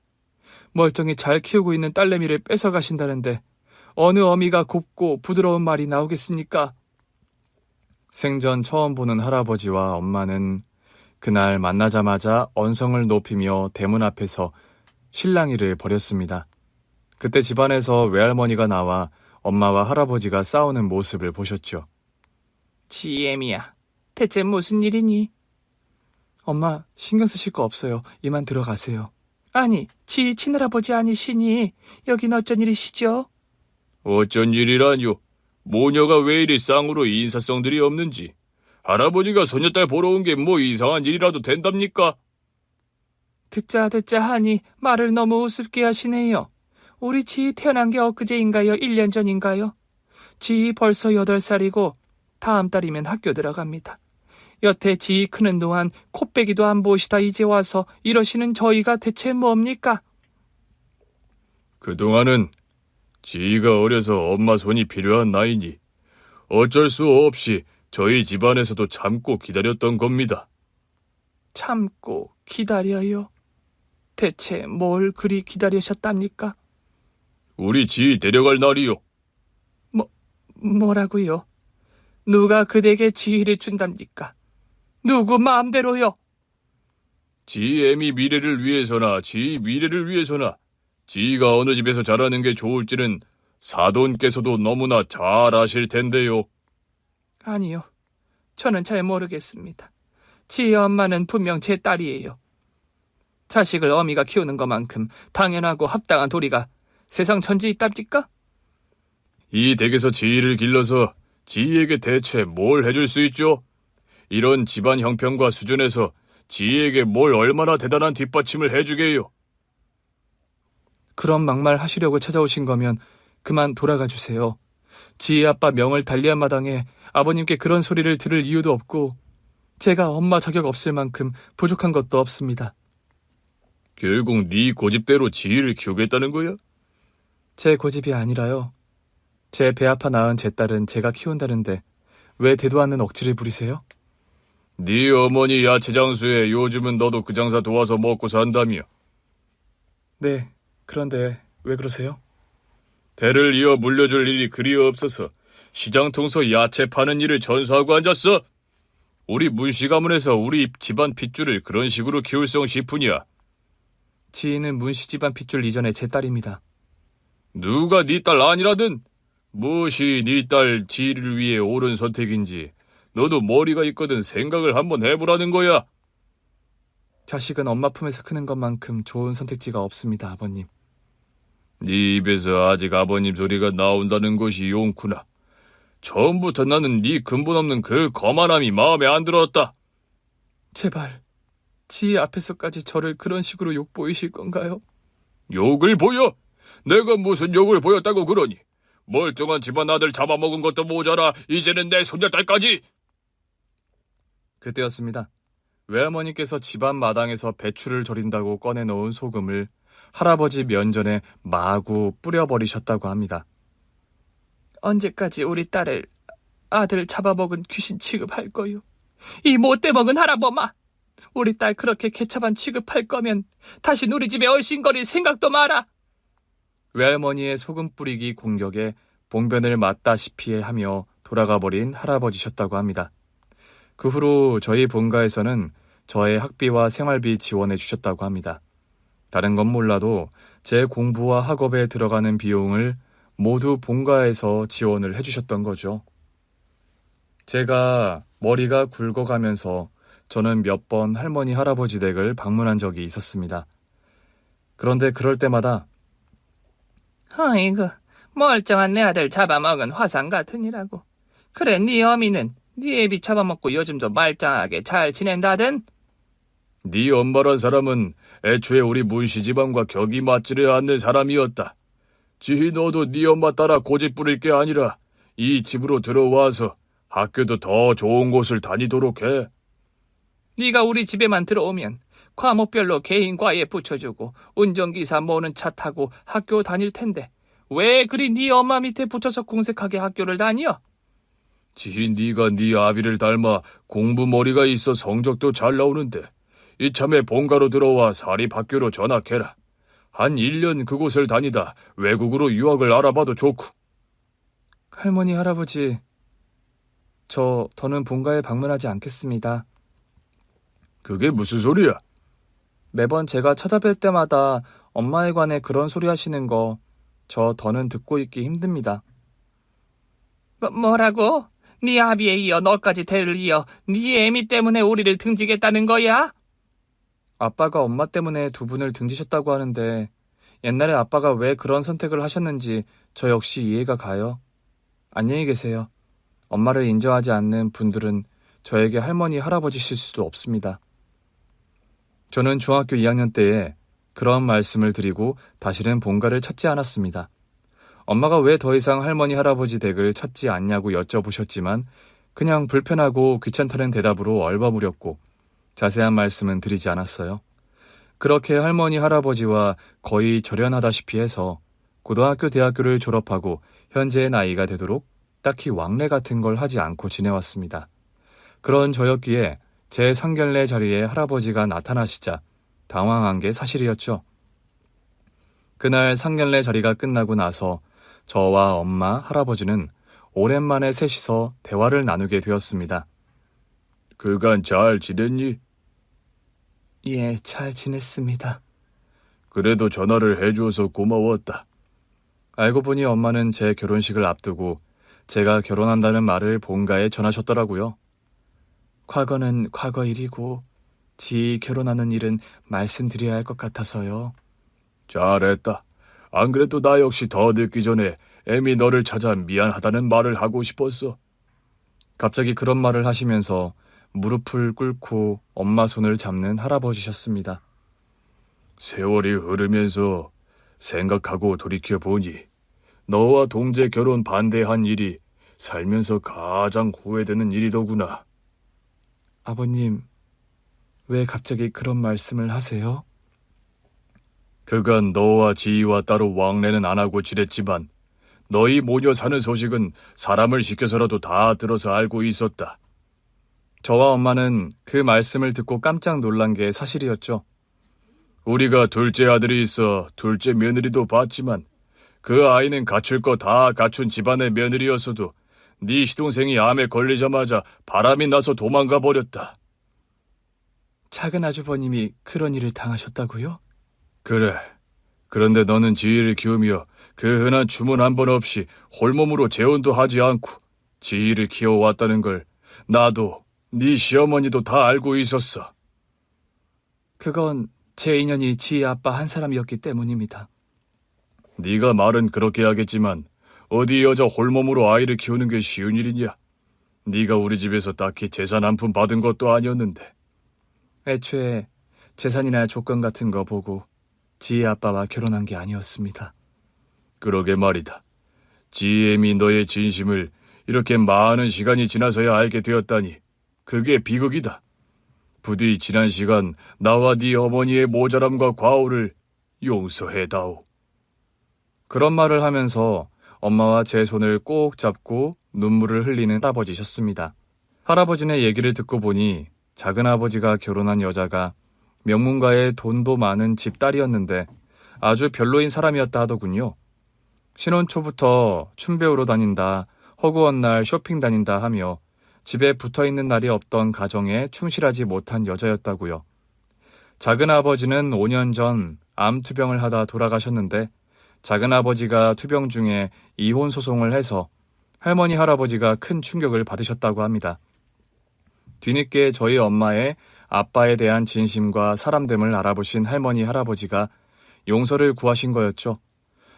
멀쩡히 잘 키우고 있는 딸내미를 뺏어가신다는데 어느 어미가 곱고 부드러운 말이 나오겠습니까? 생전 처음 보는 할아버지와 엄마는 그날 만나자마자 언성을 높이며 대문 앞에서 실랑이를 벌였습니다. 그때 집안에서 외할머니가 나와 엄마와 할아버지가 싸우는 모습을 보셨죠. 지혜미야, 대체 무슨 일이니? 엄마, 신경 쓰실 거 없어요. 이만 들어가세요. 아니, 지 친할아버지 아니시니 여긴 어쩐 일이시죠? 어쩐 일이라뇨? 모녀가 왜 이리 쌍으로 인사성들이 없는지. 할아버지가 소녀딸 보러 온 게 뭐 이상한 일이라도 된답니까? 듣자 하니 말을 너무 우습게 하시네요. 우리 지 태어난 게 엊그제인가요? 1년 전인가요? 지 벌써 8살이고 다음 달이면 학교 들어갑니다. 여태 지 크는 동안 코빼기도 안 보시다 이제 와서 이러시는 저희가 대체 뭡니까? 그동안은 지희가 어려서 엄마 손이 필요한 나이니 어쩔 수 없이 저희 집안에서도 참고 기다렸던 겁니다. 참고 기다려요? 대체 뭘 그리 기다리셨답니까? 우리 지희 데려갈 날이요. 뭐라고요? 누가 그대에게 지휘를 준답니까? 누구 마음대로요? 지희 애미 미래를 위해서나 지희 미래를 위해서나 지희가 어느 집에서 자라는 게 좋을지는 사돈께서도 너무나 잘 아실 텐데요. 아니요. 저는 잘 모르겠습니다. 지혜 엄마는 분명 제 딸이에요. 자식을 어미가 키우는 것만큼 당연하고 합당한 도리가 세상 천지에 있답니까? 이 댁에서 지희를 길러서 지희에게 대체 뭘 해줄 수 있죠? 이런 집안 형편과 수준에서 지희에게 뭘 얼마나 대단한 뒷받침을 해주게요? 그런 막말 하시려고 찾아오신 거면 그만 돌아가 주세요. 지혜 아빠 명을 달리한 마당에 아버님께 그런 소리를 들을 이유도 없고 제가 엄마 자격 없을 만큼 부족한 것도 없습니다. 결국 네 고집대로 지희를 키우겠다는 거야? 제 고집이 아니라요. 제 배 아파 낳은 제 딸은 제가 키운다는데 왜 대도 않는 억지를 부리세요? 네 어머니 야채 장수에 요즘은 너도 그 장사 도와서 먹고 산다며. 네, 그런데 왜 그러세요? 대를 이어 물려줄 일이 그리 없어서 시장 통서 야채 파는 일을 전수하고 앉았어. 우리 문씨 가문에서 우리 집안 핏줄을 그런 식으로 키울성 싶으냐? 지희는 문씨 집안 핏줄 이전에 제 딸입니다. 누가 네 딸 아니라든 무엇이 네 딸 지희를 위해 옳은 선택인지 너도 머리가 있거든 생각을 한번 해보라는 거야. 자식은 엄마 품에서 크는 것만큼 좋은 선택지가 없습니다, 아버님. 네 입에서 아직 아버님 소리가 나온다는 것이 용구나. 처음부터 나는 네 근본 없는 그 거만함이 마음에 안 들었다. 제발, 지희 앞에서까지 저를 그런 식으로 욕보이실 건가요? 욕을 보여? 내가 무슨 욕을 보였다고 그러니? 멀쩡한 집안 아들 잡아먹은 것도 모자라 이제는 내 손녀딸까지. 그때였습니다. 외할머니께서 집안 마당에서 배추를 절인다고 꺼내놓은 소금을 할아버지 면전에 마구 뿌려버리셨다고 합니다. 언제까지 우리 딸을 아들 잡아먹은 귀신 취급할 거요? 이 못돼 먹은 할아범아! 우리 딸 그렇게 개차반 취급할 거면 다시 우리 집에 얼씬거릴 생각도 마라! 외할머니의 소금 뿌리기 공격에 봉변을 맞다시피 하며 돌아가 버린 할아버지셨다고 합니다. 그 후로 저희 본가에서는 저의 학비와 생활비 지원해 주셨다고 합니다. 다른 건 몰라도 제 공부와 학업에 들어가는 비용을 모두 본가에서 지원을 해주셨던 거죠. 제가 머리가 굵어가면서 저는 몇 번 할머니 할아버지 댁을 방문한 적이 있었습니다. 그런데 그럴 때마다 아이고 멀쩡한 내 아들 잡아먹은 화상 같으니라고. 그래 네 어미는 네 애비 잡아먹고 요즘도 말짱하게 잘 지낸다든? 네 엄마란 사람은 애초에 우리 문씨 집안과 격이 맞지를 않는 사람이었다. 지희 너도 네 엄마 따라 고집 부릴 게 아니라 이 집으로 들어와서 학교도 더 좋은 곳을 다니도록 해. 네가 우리 집에만 들어오면 과목별로 개인 과에 붙여주고 운전기사 모는 차 타고 학교 다닐 텐데 왜 그리 네 엄마 밑에 붙여서 궁색하게 학교를 다녀? 지희 네가 네 아비를 닮아 공부머리가 있어 성적도 잘 나오는데 이참에 본가로 들어와 사립학교로 전학해라. 한 1년 그곳을 다니다 외국으로 유학을 알아봐도 좋고. 할머니, 할아버지, 더는 본가에 방문하지 않겠습니다. 그게 무슨 소리야? 매번 제가 찾아뵐 때마다 엄마에 관해 그런 소리 하시는 거 더는 듣고 있기 힘듭니다. 뭐라고? 네 아비에 이어 너까지 대를 이어 네 애미 때문에 우리를 등지겠다는 거야? 아빠가 엄마 때문에 두 분을 등지셨다고 하는데 옛날에 아빠가 왜 그런 선택을 하셨는지 저 역시 이해가 가요. 안녕히 계세요. 엄마를 인정하지 않는 분들은 저에게 할머니, 할아버지실 수도 없습니다. 저는 중학교 2학년 때에 그런 말씀을 드리고 다시는 본가를 찾지 않았습니다. 엄마가 왜 더 이상 할머니, 할아버지 댁을 찾지 않냐고 여쭤보셨지만 그냥 불편하고 귀찮다는 대답으로 얼버무렸고 자세한 말씀은 드리지 않았어요. 그렇게 할머니, 할아버지와 거의 절연하다시피 해서 고등학교, 대학교를 졸업하고 현재의 나이가 되도록 딱히 왕래 같은 걸 하지 않고 지내왔습니다. 그런 저였기에 제 상견례 자리에 할아버지가 나타나시자 당황한 게 사실이었죠. 그날 상견례 자리가 끝나고 나서 저와 엄마, 할아버지는 오랜만에 셋이서 대화를 나누게 되었습니다. 그간 잘 지냈니? 예, 잘 지냈습니다. 그래도 전화를 해주어서 고마웠다. 알고 보니 엄마는 제 결혼식을 앞두고 제가 결혼한다는 말을 본가에 전하셨더라고요. 과거는 과거 일이고 지희 결혼하는 일은 말씀드려야 할 것 같아서요. 잘했다. 안 그래도 나 역시 더 늦기 전에 애미 너를 찾아 미안하다는 말을 하고 싶었어. 갑자기 그런 말을 하시면서 무릎을 꿇고 엄마 손을 잡는 할아버지셨습니다. 세월이 흐르면서 생각하고 돌이켜보니 너와 동재 결혼 반대한 일이 살면서 가장 후회되는 일이더구나. 아버님, 왜 갑자기 그런 말씀을 하세요? 그간 너와 지희와 따로 왕래는 안 하고 지냈지만 너희 모녀 사는 소식은 사람을 시켜서라도 다 들어서 알고 있었다. 저와 엄마는 그 말씀을 듣고 깜짝 놀란 게 사실이었죠. 우리가 둘째 아들이 있어 둘째 며느리도 봤지만 그 아이는 갖출 거 다 갖춘 집안의 며느리였어도 네 시동생이 암에 걸리자마자 바람이 나서 도망가 버렸다. 작은 아주버님이 그런 일을 당하셨다고요? 그래. 그런데 너는 지희를 키우며 그 흔한 주문 한 번 없이 홀몸으로 재혼도 하지 않고 지희를 키워왔다는 걸 나도 네 시어머니도 다 알고 있었어. 그건 제 인연이 지희 아빠 한 사람이었기 때문입니다. 네가 말은 그렇게 하겠지만 어디 여자 홀몸으로 아이를 키우는 게 쉬운 일이냐? 네가 우리 집에서 딱히 재산 한 푼 받은 것도 아니었는데. 애초에 재산이나 조건 같은 거 보고 지희 아빠와 결혼한 게 아니었습니다. 그러게 말이다. 지혜미 너의 진심을 이렇게 많은 시간이 지나서야 알게 되었다니 그게 비극이다. 부디 지난 시간 나와 네 어머니의 모자람과 과오를 용서해다오. 그런 말을 하면서 엄마와 제 손을 꼭 잡고 눈물을 흘리는 할아버지셨습니다. 할아버지네 얘기를 듣고 보니 작은 아버지가 결혼한 여자가 명문가의 돈도 많은 집딸이었는데 아주 별로인 사람이었다 하더군요. 신혼 초부터 춤 배우러 다닌다, 허구한 날 쇼핑 다닌다 하며 집에 붙어있는 날이 없던 가정에 충실하지 못한 여자였다고요. 작은 아버지는 5년 전 암 투병을 하다 돌아가셨는데 작은 아버지가 투병 중에 이혼 소송을 해서 할머니 할아버지가 큰 충격을 받으셨다고 합니다. 뒤늦게 저희 엄마의 아빠에 대한 진심과 사람됨을 알아보신 할머니 할아버지가 용서를 구하신 거였죠.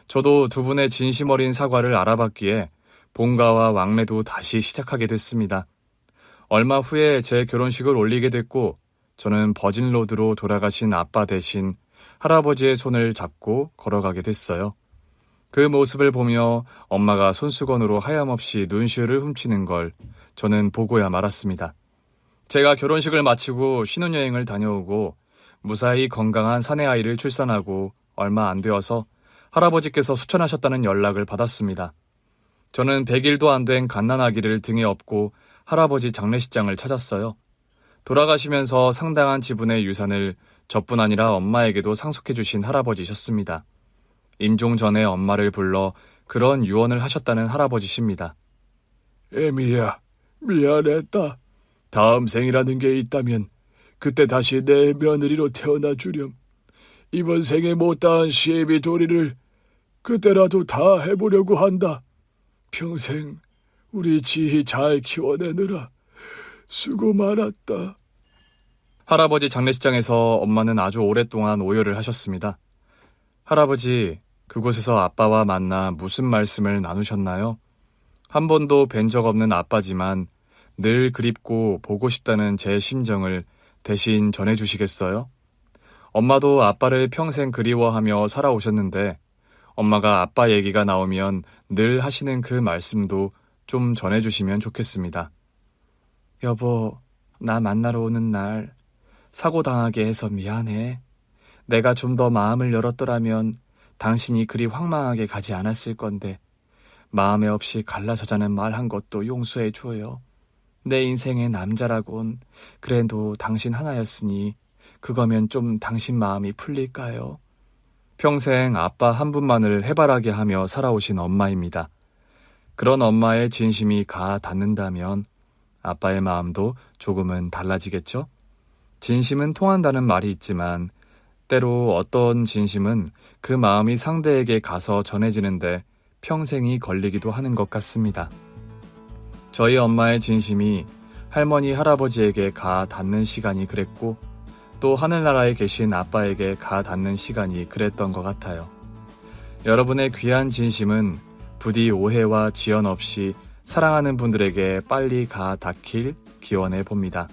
저도 두 분의 진심 어린 사과를 알아봤기에 본가와 왕래도 다시 시작하게 됐습니다. 얼마 후에 제 결혼식을 올리게 됐고 저는 버진로드로 돌아가신 아빠 대신 할아버지의 손을 잡고 걸어가게 됐어요. 그 모습을 보며 엄마가 손수건으로 하염없이 눈시울을 훔치는 걸 저는 보고야 말았습니다. 제가 결혼식을 마치고 신혼여행을 다녀오고 무사히 건강한 사내아이를 출산하고 얼마 안 되어서 할아버지께서 수천하셨다는 연락을 받았습니다. 저는 100일도 안 된 갓난아기를 등에 업고 할아버지 장례식장을 찾았어요. 돌아가시면서 상당한 지분의 유산을 저뿐 아니라 엄마에게도 상속해 주신 할아버지셨습니다. 임종 전에 엄마를 불러 그런 유언을 하셨다는 할아버지십니다. 애미야, 미안했다. 다음 생이라는 게 있다면 그때 다시 내 며느리로 태어나 주렴. 이번 생에 못다한 시애미 도리를 그때라도 다 해보려고 한다. 평생 우리 지희 잘 키워내느라 수고 많았다. 할아버지 장례식장에서 엄마는 아주 오랫동안 오열을 하셨습니다. 할아버지, 그곳에서 아빠와 만나 무슨 말씀을 나누셨나요? 한 번도 뵌 적 없는 아빠지만 늘 그립고 보고 싶다는 제 심정을 대신 전해주시겠어요? 엄마도 아빠를 평생 그리워하며 살아오셨는데 엄마가 아빠 얘기가 나오면 늘 하시는 그 말씀도 좀 전해주시면 좋겠습니다. 여보, 나 만나러 오는 날 사고 당하게 해서 미안해. 내가 좀 더 마음을 열었더라면 당신이 그리 황망하게 가지 않았을 건데 마음에 없이 갈라서자는 말 한 것도 용서해 줘요. 내 인생의 남자라곤 그래도 당신 하나였으니 그거면 좀 당신 마음이 풀릴까요? 평생 아빠 한 분만을 해바라기 하며 살아오신 엄마입니다. 그런 엄마의 진심이 가 닿는다면 아빠의 마음도 조금은 달라지겠죠? 진심은 통한다는 말이 있지만 때로 어떤 진심은 그 마음이 상대에게 가서 전해지는데 평생이 걸리기도 하는 것 같습니다. 저희 엄마의 진심이 할머니, 할아버지에게 가 닿는 시간이 그랬고 또 하늘나라에 계신 아빠에게 가 닿는 시간이 그랬던 것 같아요. 여러분의 귀한 진심은 부디 오해와 지연 없이 사랑하는 분들에게 빨리 가 닿길 기원해 봅니다.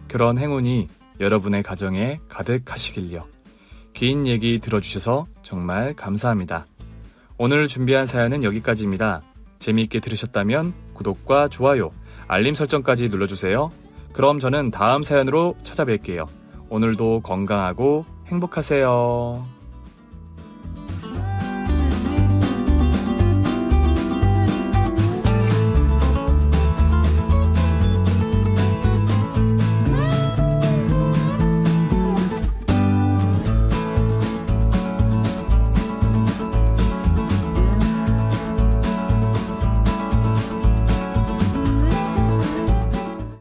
그런 행운이 여러분의 가정에 가득하시길요. 긴 얘기 들어주셔서 정말 감사합니다. 오늘 준비한 사연은 여기까지입니다. 재미있게 들으셨다면 구독과 좋아요, 알림 설정까지 눌러주세요. 그럼 저는 다음 사연으로 찾아뵐게요. 오늘도 건강하고 행복하세요.